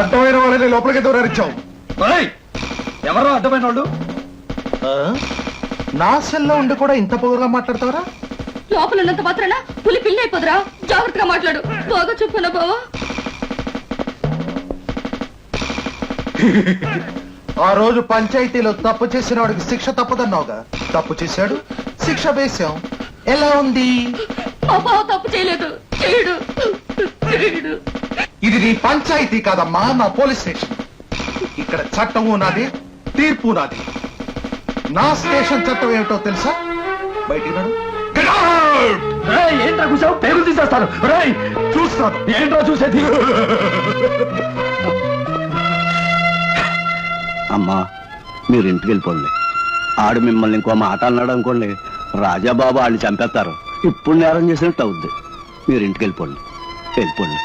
అడ్డమైన వాళ్ళని లోపలికి దూరారిచ్చావు. ఎవరో అడ్డమైన వాళ్ళు? నా సెల్లో ఉండి కూడా ఇంత పొగరుగా మాట్లాడతావరా? లోపల ఉన్నంత మాత్రాన పులి పిల్లి అయిపోదురా. జాగ్రత్తగా మాట్లాడు. బాగా చెప్పానా బావా? ఆ రోజు పంచాయతీలో తప్పు చేసిన వాడికి శిక్ష తప్పదన్నావుగా. తప్పు చేశాడు, శిక్ష వేశాం. ఎలా ఉంది? మా బావ తప్పు చేయలేదు. చేయడు చేయడు. ఇది నీ పంచాయతీ కాదమ్మా, నా పోలీస్ స్టేషన్. ఇక్కడ చట్టము నాది, తీర్పు నాది. నా స్టేషన్ చట్టం ఏమిటో తెలుసా? బయటికి నడు. Get out! ఏంట్రా కూర్చోవు? పేగులు తీసేస్తారు. చూస్తాను. ఏంట్రా చూసేది? అమ్మా మీరు ఇంటికి వెళ్ళిపోండి. ఆడు మిమ్మల్ని ఇంకో మాట అన్నాడు అనుకోండి, రాజాబాబు ఆడిని చంపేస్తారు. ఇప్పుడు నేరం చేసినట్టు అవుద్ది. మీరు ఇంటికి వెళ్ళిపోండి. వెళ్ళిపోండి.